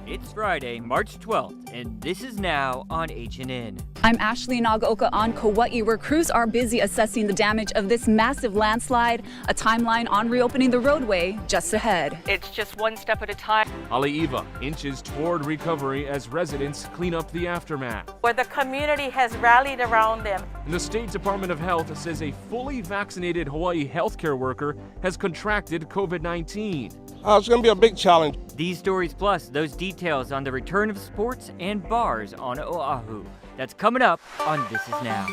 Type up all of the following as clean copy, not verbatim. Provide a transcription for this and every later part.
It's Friday, March 12th, and this is Now on HNN. I'm Ashley Nagaoka on Kauai, where crews are busy assessing the damage of this massive landslide. A timeline on reopening the roadway just ahead. It's just one step at a time. Haleiwa inches toward recovery as residents clean up the aftermath. Where the community has rallied around them. And the State Department of Health says a fully vaccinated Hawaii healthcare worker has contracted COVID-19. It's going to be a big challenge. These stories plus those details on the return of sports and bars on Oahu. That's coming up on This Is Now.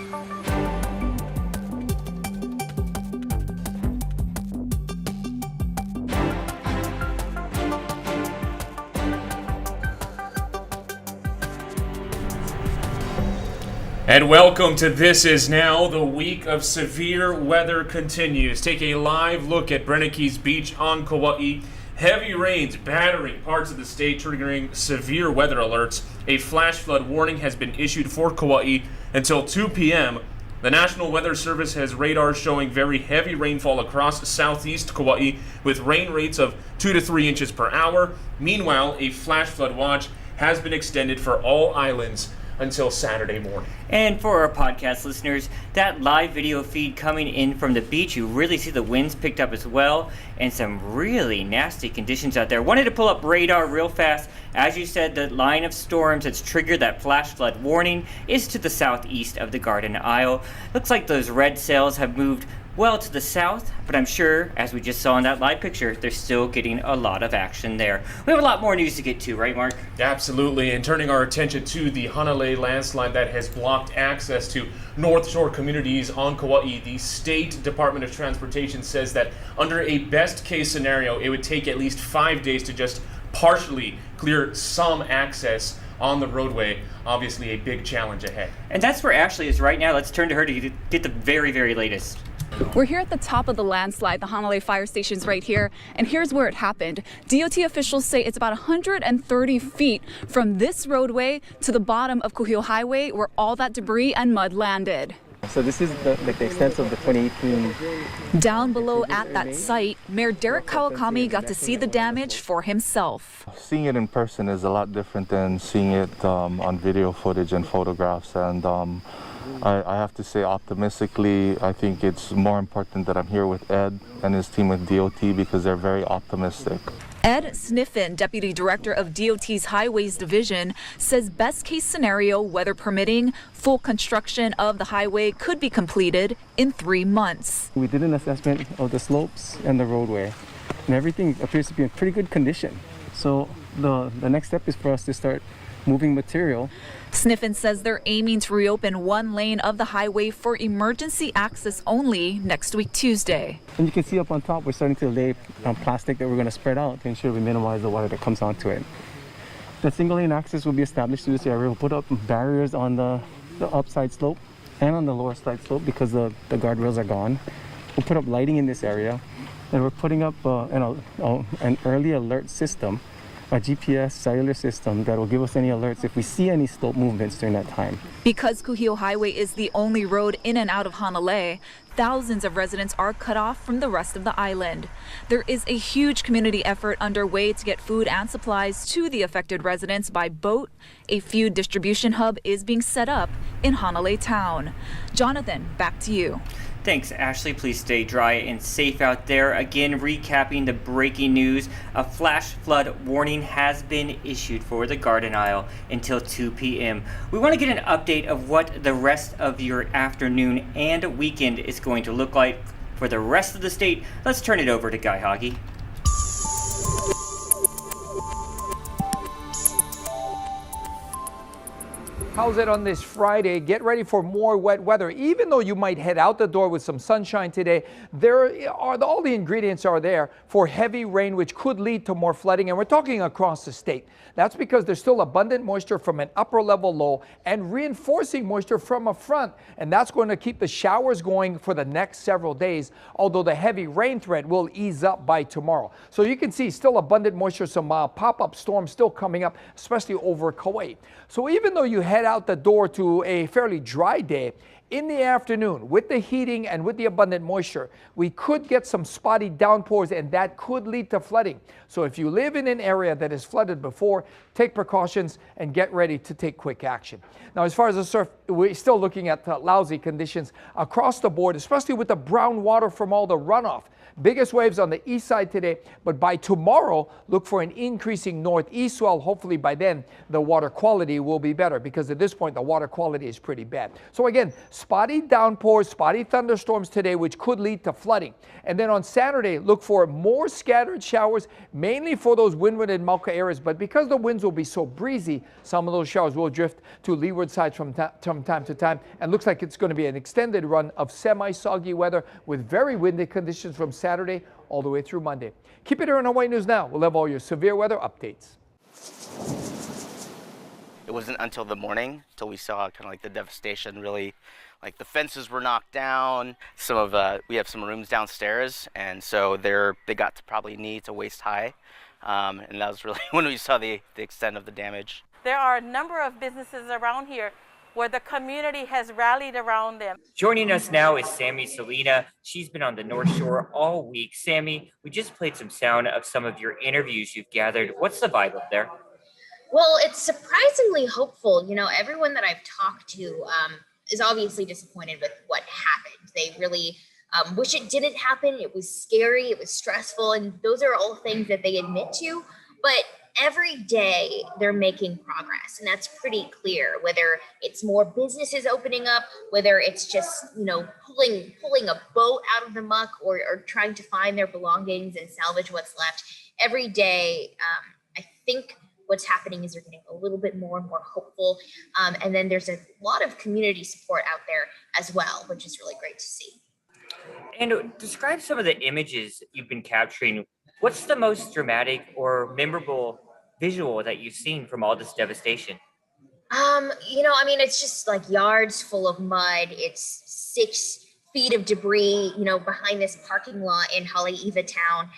And welcome to This Is Now. The week of severe weather continues. Take a live look at Breneke's Beach on Kauai. Heavy rains battering parts of the state, triggering severe weather alerts. A flash flood warning has been issued for Kauai until 2 p.m. The National Weather Service has radar showing very heavy rainfall across southeast Kauai with rain rates of 2 to 3 inches per hour. Meanwhile, a flash flood watch has been extended for all islands until Saturday morning. And for our podcast listeners, that live video feed coming in from the beach, you really see the winds picked up as well, and some really nasty conditions out there. Wanted to pull up radar real fast. As you said, the line of storms that's triggered that flash flood warning is to the southeast of the Garden Isle. Looks like those red sails have moved well to the south, but I'm sure, as we just saw in that live picture, they're still getting a lot of action there. We have a lot more news to get to, right, Mark? Absolutely, and turning our attention to the Hanalei landslide that has blocked access to North Shore communities on Kauai, the State Department of Transportation says that under a best-case scenario, it would take at least 5 days to just partially clear some access on the roadway. Obviously, a big challenge ahead. And that's where Ashley is right now. Let's turn to her to get the very, very latest. We're here at the top of the landslide. The Hanalei Fire Station's right here, and here's where it happened. DOT officials say it's about 130 feet from this roadway to the bottom of Kuhio Highway, where all that debris and mud landed. So this is the extent of the 2018. Down below at that site, Mayor Derek Kawakami got to see the damage for himself. Seeing it in person is a lot different than seeing it on video footage and photographs, and I have to say optimistically, I think it's more important that I'm here with Ed and his team with DOT because they're very optimistic. Ed Sniffen, Deputy Director of DOT's Highways Division, says best case scenario, weather permitting, full construction of the highway could be completed in 3 months. We did an assessment of the slopes and the roadway, and everything appears to be in pretty good condition. So the next step is for us to start moving material. Sniffen says they're aiming to reopen one lane of the highway for emergency access only next week, Tuesday. And you can see up on top, we're starting to lay plastic that we're going to spread out to ensure we minimize the water that comes onto it. The single lane access will be established through this area. We'll put up barriers on the upside slope and on the lower side slope because the guardrails are gone. We'll put up lighting in this area, and we're putting up an early alert system, a GPS cellular system that will give us any alerts if we see any slope movements during that time. Because Kuhio Highway is the only road in and out of Hanalei, thousands of residents are cut off from the rest of the island. There is a huge community effort underway to get food and supplies to the affected residents by boat. A food distribution hub is being set up in Hanalei town. Jonathan, back to you. Thanks, Ashley. Please stay dry and safe out there. Again, recapping the breaking news. A flash flood warning has been issued for the Garden Isle until 2 p.m. We want to get an update of what the rest of your afternoon and weekend is going to look like for the rest of the state. Let's turn it over to Guy Hoggy. How's it on this Friday? Get ready for more wet weather. Even though you might head out the door with some sunshine today, all the ingredients are there for heavy rain, which could lead to more flooding. And we're talking across the state. That's because there's still abundant moisture from an upper level low and reinforcing moisture from a front. And that's going to keep the showers going for the next several days, although the heavy rain threat will ease up by tomorrow. So you can see still abundant moisture, some pop-up storms still coming up, especially over Kauai. So even though you head out the door to a fairly dry day, In the afternoon, with the heating and with the abundant moisture, we could get some spotty downpours, and that could lead to flooding. So if you live in an area that is flooded before, take precautions and get ready to take quick action. Now, as far as the surf, we're still looking at lousy conditions across the board, especially with the brown water from all the runoff. Biggest waves on the east side today, but by tomorrow, look for an increasing northeast swell. Hopefully by then, the water quality will be better, because at this point, the water quality is pretty bad. So again, spotty downpours, spotty thunderstorms today, which could lead to flooding. And then on Saturday, look for more scattered showers, mainly for those windward and Mauka areas. But because the winds will be so breezy, some of those showers will drift to leeward sides from time to time. And looks like it's going to be an extended run of semi-soggy weather with very windy conditions from Saturday all the way through Monday. Keep it here on Hawaii News Now. We'll have all your severe weather updates. It wasn't until the morning till we saw kind of like the devastation. Really, like the fences were knocked down. Some of we have some rooms downstairs, and so they got to probably knee to waist high, and that was really when we saw the extent of the damage. There are a number of businesses around here where the community has rallied around them. Joining us now is Sammy Salina. She's been on the North Shore all week. Sammy, we just played some sound of some of your interviews you've gathered. What's the vibe up there? Well, it's surprisingly hopeful. You know, everyone that I've talked to is obviously disappointed with what happened. They really wish it didn't happen. It was scary, it was stressful, and those are all things that they admit to. But every day they're making progress, and that's pretty clear, whether it's more businesses opening up, whether it's just, you know, pulling a boat out of the muck, or trying to find their belongings and salvage what's left. Every day, I think what's happening is they're getting a little bit more and more hopeful. And then there's a lot of community support out there as well, which is really great to see. And describe some of the images you've been capturing. What's the most dramatic or memorable visual that you've seen from all this devastation? You know, I mean, it's just like yards full of mud. It's 6 feet of debris, you know, behind this parking lot in Haleiwa town.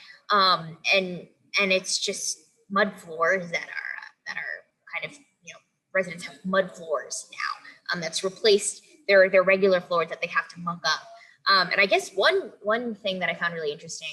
And it's just mud floors that are kind of, you know, residents have mud floors now. That's replaced their regular floors that they have to muck up. And I guess one thing that I found really interesting,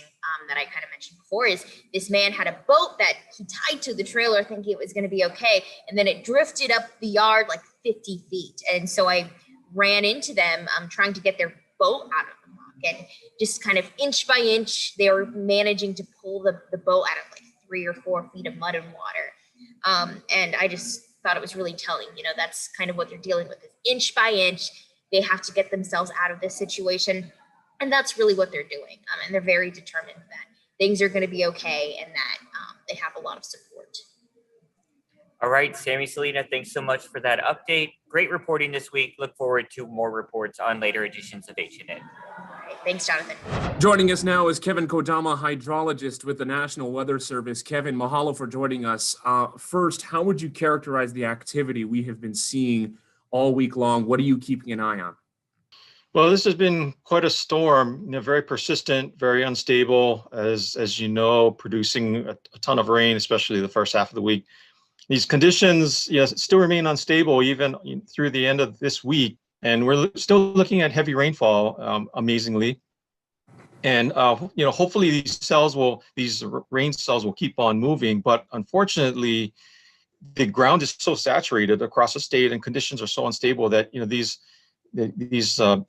that I kind of mentioned before, is this man had a boat that he tied to the trailer thinking it was going to be okay. And then it drifted up the yard like 50 feet. And so I ran into them trying to get their boat out of the muck. And just kind of inch by inch, they were managing to pull the boat out of like 3 or 4 feet of mud and water. And I just thought it was really telling. You know, that's kind of what they're dealing with, is inch by inch. They have to get themselves out of this situation. And that's really what they're doing. And they're very determined that things are going to be okay, and that they have a lot of support. All right, Sammy Salina, thanks so much for that update. Great reporting this week. Look forward to more reports on later editions of HNN. All right, thanks, Jonathan. Joining us now is Kevin Kodama, hydrologist with the National Weather Service. Kevin, mahalo for joining us. First, how would you characterize the activity we have been seeing all week long? What are you keeping an eye on? Well, this has been quite a storm, you know, very persistent, very unstable, as you know, producing a ton of rain, especially the first half of the week. These conditions, yes, still remain unstable even through the end of this week. And we're still looking at heavy rainfall, amazingly. And, you know, hopefully these rain cells will keep on moving. But unfortunately, the ground is so saturated across the state and conditions are so unstable that, you know, these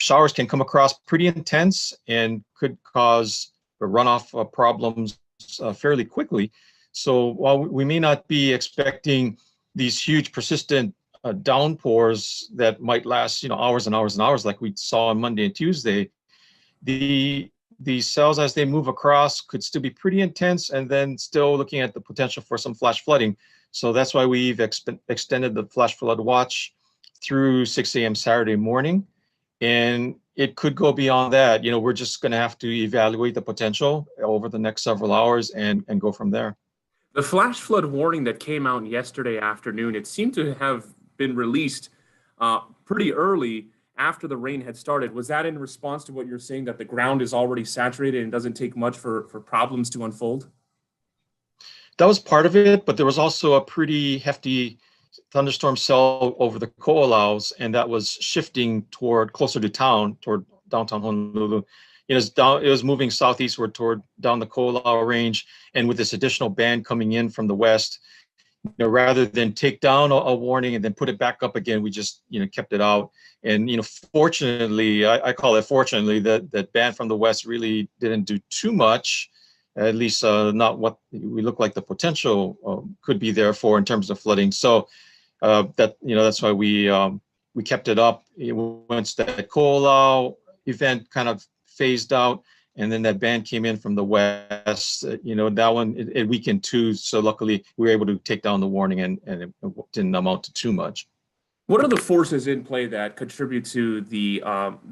showers can come across pretty intense and could cause runoff problems fairly quickly. So while we may not be expecting these huge persistent downpours that might last, you know, hours and hours and hours like we saw on Monday and Tuesday, these cells as they move across could still be pretty intense, and then still looking at the potential for some flash flooding. So that's why we've extended the flash flood watch through 6 a.m. Saturday morning. And it could go beyond that. You know, we're just going to have to evaluate the potential over the next several hours and go from there. The flash flood warning that came out yesterday afternoon, it seemed to have been released pretty early after the rain had started. Was that in response to what you're saying, that the ground is already saturated and doesn't take much for problems to unfold? That was part of it, but there was also a pretty hefty thunderstorm cell over the Ko'olaus, and that was shifting toward closer to town, toward downtown Honolulu. It was moving southeastward toward down the Ko'olau range, and with this additional band coming in from the west, rather than take down a warning and then put it back up again, we just kept it out. And fortunately, I call it fortunately, that band from the west really didn't do too much, at least not what we look like the potential could be there for in terms of flooding. So that's why we kept it up. Once that Ko'olau event kind of phased out, and then that band came in from the west, that one, it weakened too. So luckily we were able to take down the warning, and it didn't amount to too much. What are the forces in play that contribute to the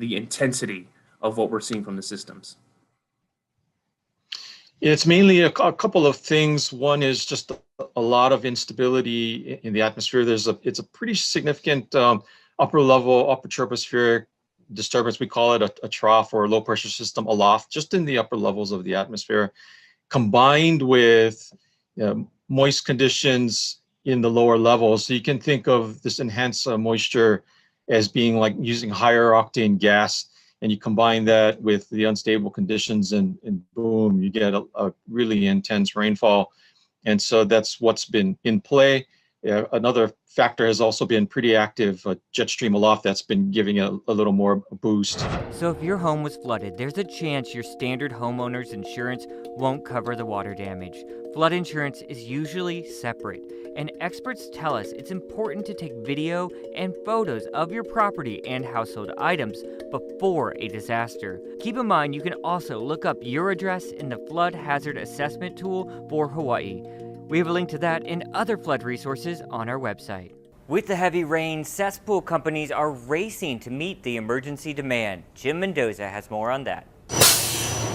intensity of what we're seeing from the systems? It's mainly a couple of things. One is just a lot of instability in the atmosphere. It's a pretty significant upper tropospheric disturbance. We call it a trough or a low pressure system aloft, just in the upper levels of the atmosphere, combined with moist conditions in the lower levels. So you can think of this enhanced moisture as being like using higher octane gas, and you combine that with the unstable conditions, and boom, you get a really intense rainfall. And so that's what's been in play. Another factor has also been pretty active jet stream aloft that's been giving it a little more boost. So if your home was flooded, there's a chance your standard homeowner's insurance won't cover the water damage. Flood insurance is usually separate, and experts tell us it's important to take video and photos of your property and household items before a disaster. Keep in mind, you can also look up your address in the Flood Hazard Assessment tool for Hawaii. We have a link to that and other flood resources on our website. With the heavy rain, cesspool companies are racing to meet the emergency demand. Jim Mendoza has more on that.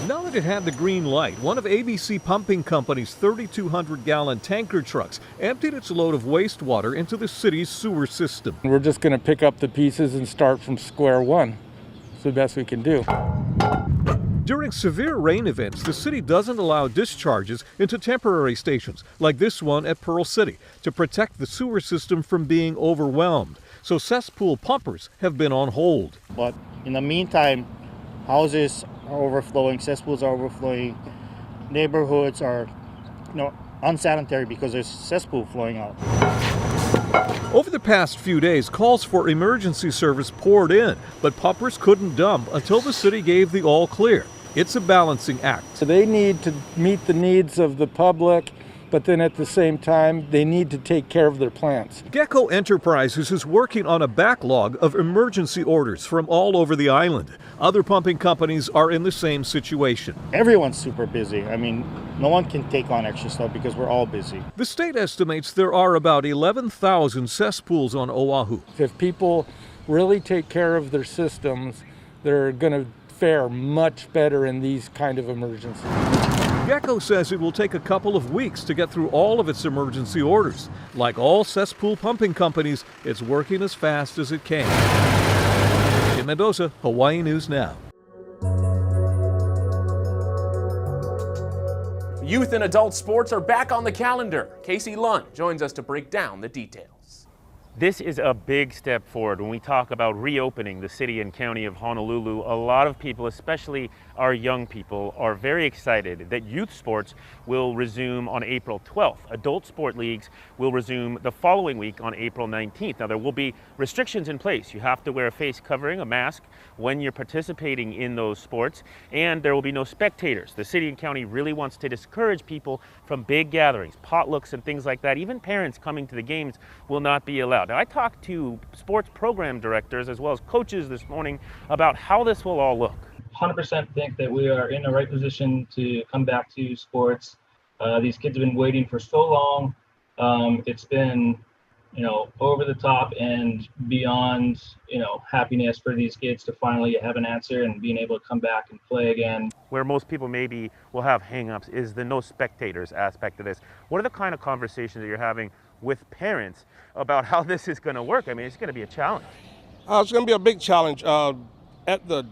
Now that it had the green light, one of ABC Pumping Company's 3,200-gallon tanker trucks emptied its load of wastewater into the city's sewer system. We're just going to pick up the pieces and start from square one. It's the best we can do. During severe rain events, the city doesn't allow discharges into temporary stations, like this one at Pearl City, to protect the sewer system from being overwhelmed. So cesspool pumpers have been on hold. But in the meantime, houses are overflowing, cesspools are overflowing, neighborhoods are unsanitary because there's cesspool flowing out. Over the past few days, calls for emergency service poured in, but pumpers couldn't dump until the city gave the all clear. It's a balancing act. So they need to meet the needs of the public, but then at the same time, they need to take care of their plants. Gecko Enterprises is working on a backlog of emergency orders from all over the island. Other pumping companies are in the same situation. Everyone's super busy. I mean, no one can take on extra stuff because we're all busy. The state estimates there are about 11,000 cesspools on Oahu. If people really take care of their systems, they're going to fare much better in these kind of emergencies. Gecko says it will take a couple of weeks to get through all of its emergency orders. Like all cesspool pumping companies, it's working as fast as it can. In Mendoza, Hawaii News Now. Youth and adult sports are back on the calendar. Casey Lund joins us to break down the details. This is a big step forward when we talk about reopening the city and county of Honolulu. A lot of people, especially our young people, are very excited that youth sports will resume on April 12th. Adult sport leagues will resume the following week on April 19th. Now, there will be restrictions in place. You have to wear a face covering, a mask, when you're participating in those sports, and there will be no spectators. The city and county really wants to discourage people from big gatherings, potlucks and things like that. Even parents coming to the games will not be allowed. Now, I talked to sports program directors as well as coaches this morning about how this will all look. 100% think that we are in the right position to come back to sports. These kids have been waiting for so long. It's been, over the top and beyond, happiness for these kids to finally have an answer and being able to come back and play again. Where most people maybe will have hang-ups is the no spectators aspect of this. What are the kind of conversations that you're having with parents about how this is going to work? I mean, it's going to be a challenge. It's going to be a big challenge. At the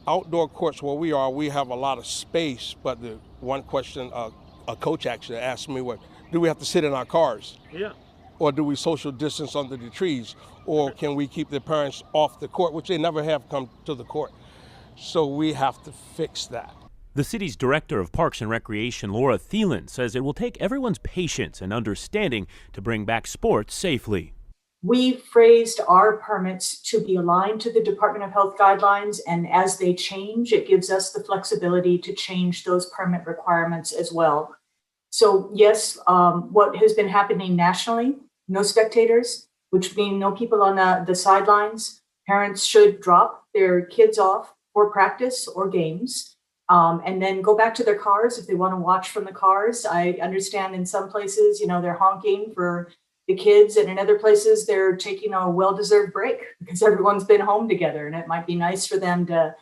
outdoor courts where we are, we have a lot of space, but the one question a coach actually asked me, do we have to sit in our cars? Yeah. or do we social distance under the trees, or can we keep the parents off the court, which they never have come to the court. So we have to fix that. The city's director of Parks and Recreation, Laura Thielen, says it will take everyone's patience and understanding to bring back sports safely. We phrased our permits to be aligned to the Department of Health guidelines, and as they change, it gives us the flexibility to change those permit requirements as well. So yes, what has been happening nationally, no spectators, which means no people on the sidelines. Parents should drop their kids off for practice or games, and then go back to their cars if they want to watch from the cars. I understand in some places, they're honking for the kids, and in other places they're taking a well-deserved break because everyone's been home together, and it might be nice for them to,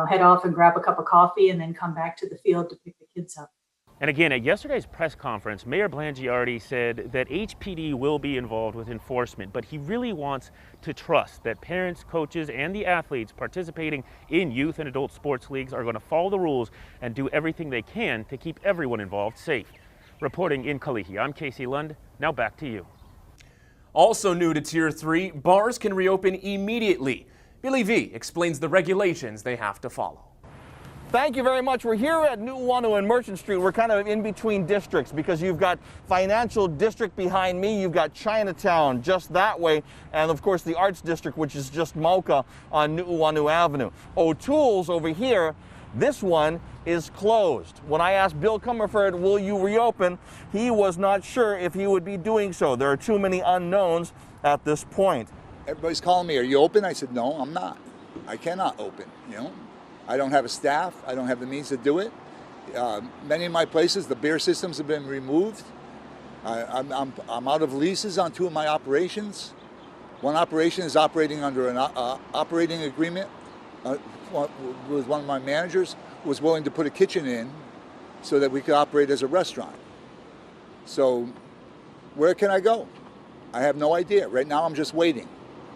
head off and grab a cup of coffee and then come back to the field to pick the kids up. And again, at yesterday's press conference, Mayor Blangiardi said that HPD will be involved with enforcement, but he really wants to trust that parents, coaches, and the athletes participating in youth and adult sports leagues are going to follow the rules and do everything they can to keep everyone involved safe. Reporting in Kalihi, I'm Casey Lund. Now back to you. Also new to Tier 3, bars can reopen immediately. Billy V explains the regulations they have to follow. Thank you very much. We're here at Nu'uanu and Merchant Street. We're kind of in between districts because you've got Financial District behind me, you've got Chinatown just that way, and of course the Arts District, which is just Mauka on Nu'uanu Avenue. O'Toole's over here, this one is closed. When I asked Bill Comerford, will you reopen, he was not sure if he would be doing so. There are too many unknowns at this point. Everybody's calling me, are you open? I said, no, I'm not. I cannot open, I don't have a staff. I don't have the means to do it. Many of my places, the beer systems have been removed. I'm out of leases on 2 of my operations. One operation is operating under an operating agreement with one of my managers who was willing to put a kitchen in so that we could operate as a restaurant. So where can I go? I have no idea. Right now I'm just waiting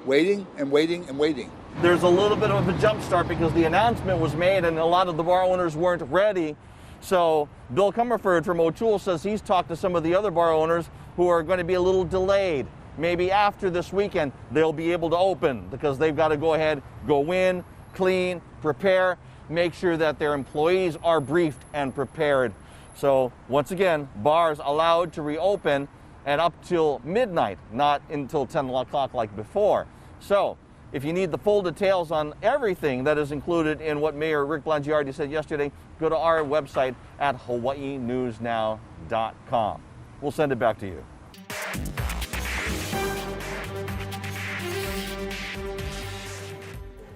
and waiting and waiting. There's a little bit of a jump start because the announcement was made and a lot of the bar owners weren't ready. So Bill Comerford from O'Toole says he's talked to some of the other bar owners who are going to be a little delayed. Maybe after this weekend, they'll be able to open because they've got to go ahead, go in, clean, prepare, make sure that their employees are briefed and prepared. So once again, bars allowed to reopen and up till midnight, not until 10 o'clock like before. So if you need the full details on everything that is included in what Mayor Rick Blangiardi said yesterday, go to our website at hawaiinewsnow.com. We'll send it back to you.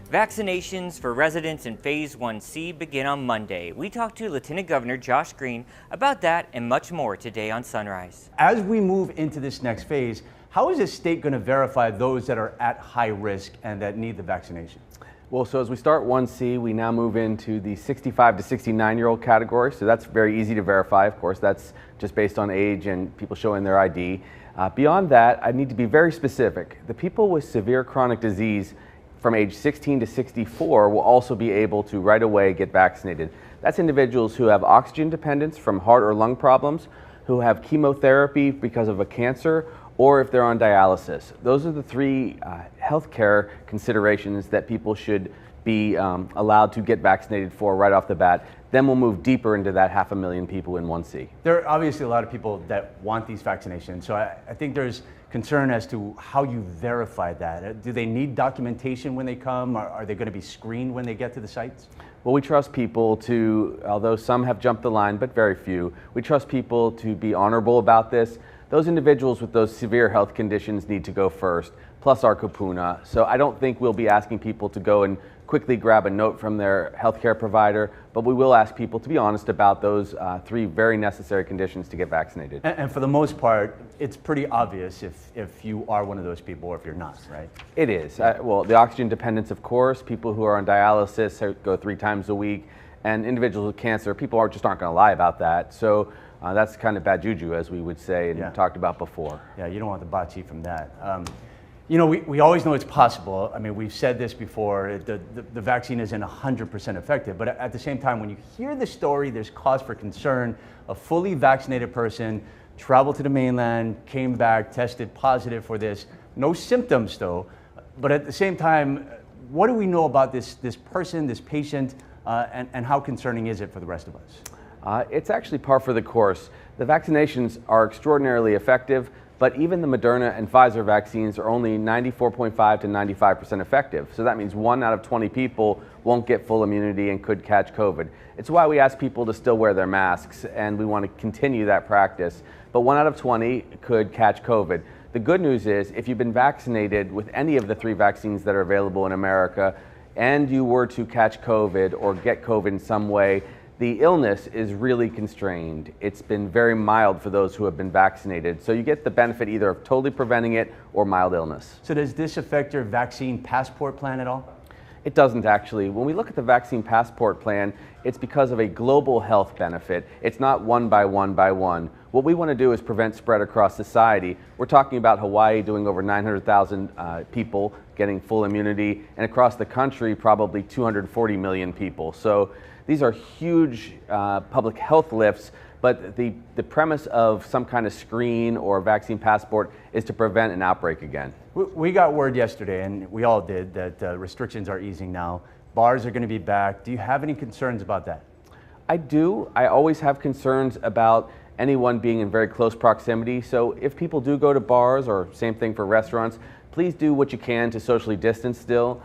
Vaccinations for residents in Phase 1C begin on Monday. We talked to Lieutenant Governor Josh Green about that and much more today on Sunrise. As we move into this next phase, how is the state going to verify those that are at high risk and that need the vaccination? Well, so as we start 1C, we now move into the 65 to 69-year-old category. So that's very easy to verify. Of course, that's just based on age and people showing their ID. Beyond that, I need to be very specific. The people with severe chronic disease from age 16 to 64 will also be able to right away get vaccinated. That's individuals who have oxygen dependence from heart or lung problems, who have chemotherapy because of a cancer, or if they're on dialysis. Those are the 3 healthcare considerations that people should be allowed to get vaccinated for right off the bat. Then we'll move deeper into that 500,000 people in 1C. There are obviously a lot of people that want these vaccinations, so I think there's concern as to how you verify that. Do they need documentation when they come? Are they going to be screened when they get to the sites? Well, we trust people to, although some have jumped the line, but very few, we trust people to be honorable about this. Those individuals with those severe health conditions need to go first, plus our kupuna. So I don't think we'll be asking people to go and quickly grab a note from their healthcare provider, but we will ask people to be honest about those 3 very necessary conditions to get vaccinated. And for the most part, it's pretty obvious if you are one of those people or if you're not, right? It is. Well, the oxygen dependence, of course, people who are on dialysis go 3 times a week, and individuals with cancer, people aren't going to lie about that. So that's kind of bad juju, as we would say and talked about before. Yeah, you don't want the bachi from that. We always know it's possible. I mean, we've said this before, the vaccine isn't 100% effective, but at the same time, when you hear the story, there's cause for concern. A fully vaccinated person traveled to the mainland, came back, tested positive for this. No symptoms though, but at the same time, what do we know about this person, this patient, and how concerning is it for the rest of us? It's actually par for the course. The vaccinations are extraordinarily effective, but even the Moderna and Pfizer vaccines are only 94.5 to 95% effective. So that means 1 out of 20 people won't get full immunity and could catch COVID. It's why we ask people to still wear their masks, and we want to continue that practice. But 1 out of 20 could catch COVID. The good news is, if you've been vaccinated with any of the 3 vaccines that are available in America, and you were to catch COVID or get COVID in some way, the illness is really constrained. It's been very mild for those who have been vaccinated. So you get the benefit either of totally preventing it or mild illness. So does this affect your vaccine passport plan at all? It doesn't actually. When we look at the vaccine passport plan, it's because of a global health benefit. It's not one by one by one. What we want to do is prevent spread across society. We're talking about Hawaii doing over 900,000 people getting full immunity, and across the country, probably 240 million people. So these are huge public health lifts, but the premise of some kind of screen or vaccine passport is to prevent an outbreak again. We got word yesterday, and we all did, that restrictions are easing now. Bars are going to be back. Do you have any concerns about that? I do. I always have concerns about anyone being in very close proximity. So if people do go to bars, or same thing for restaurants, please do what you can to socially distance still.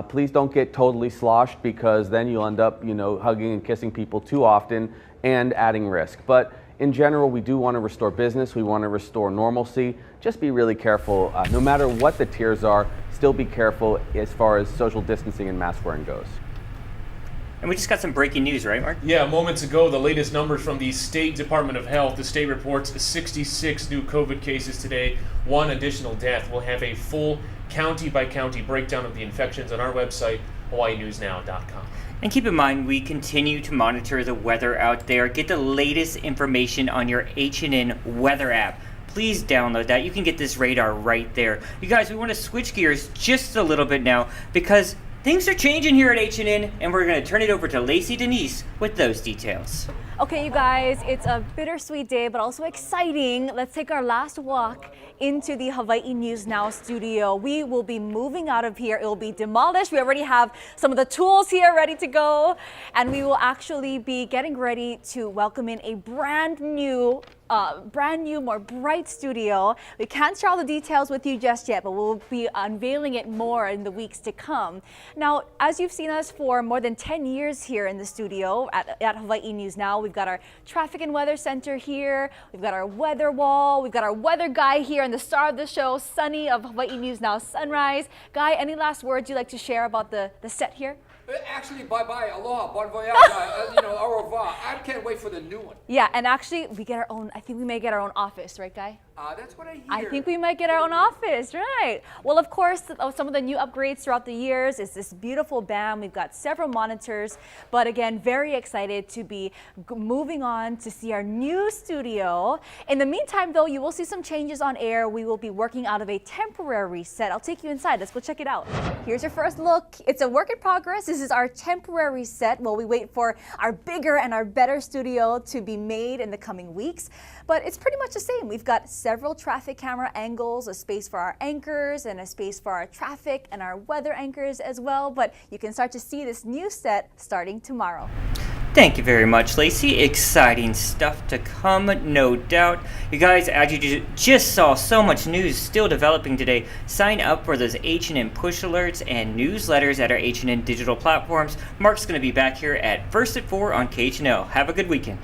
Please don't get totally sloshed, because then you'll end up, hugging and kissing people too often and adding risk. But in general, we do want to restore business. We want to restore normalcy. Just be really careful. No matter what the tiers are, still be careful as far as social distancing and mask wearing goes. And we just got some breaking news, right, Mark? Yeah, moments ago, the latest numbers from the State Department of Health. The state reports 66 new COVID cases today, 1 additional death. We'll have a full county-by-county breakdown of the infections on our website, hawaiinewsnow.com. And keep in mind, we continue to monitor the weather out there. Get the latest information on your H&N weather app. Please download that. You can get this radar right there. You guys, we want to switch gears just a little bit now, because things are changing here at H&N, and we're going to turn it over to Lacey Denise with those details. Okay, you guys, it's a bittersweet day, but also exciting. Let's take our last walk into the Hawaii News Now studio. We will be moving out of here. It will be demolished. We already have some of the tools here ready to go, and we will actually be getting ready to welcome in a brand new, more bright studio. We can't share all the details with you just yet, but we'll be unveiling it more in the weeks to come. Now, as you've seen us for more than 10 years here in the studio at Hawaii News Now, we've got our traffic and weather center here. We've got our weather wall. We've got our weather guy here and the star of the show, Sunny of Hawaii News Now Sunrise. Guy, any last words you'd like to share about the set here? Actually, bye-bye, aloha, bon voyage, au revoir. I can't wait for the new one. Yeah, and actually, we get our own, I think we may get our own office, right, Guy? That's what I hear. I think we might get our own office, right? Well, of course, some of the new upgrades throughout the years is this beautiful BAM. We've got several monitors, but again, very excited to be moving on to see our new studio. In the meantime, though, you will see some changes on air. We will be working out of a temporary set. I'll take you inside. Let's go check it out. Here's your first look. It's a work in progress. This is our temporary set while we wait for our bigger and our better studio to be made in the coming weeks. But it's pretty much the same. We've got several traffic camera angles, a space for our anchors, and a space for our traffic and our weather anchors as well. But you can start to see this new set starting tomorrow. Thank you very much, Lacey. Exciting stuff to come, no doubt. You guys, as you just saw, so much news still developing today. Sign up for those H&N push alerts and newsletters at our H&N digital platforms. Mark's going to be back here at First at 4 on KHNL. Have a good weekend.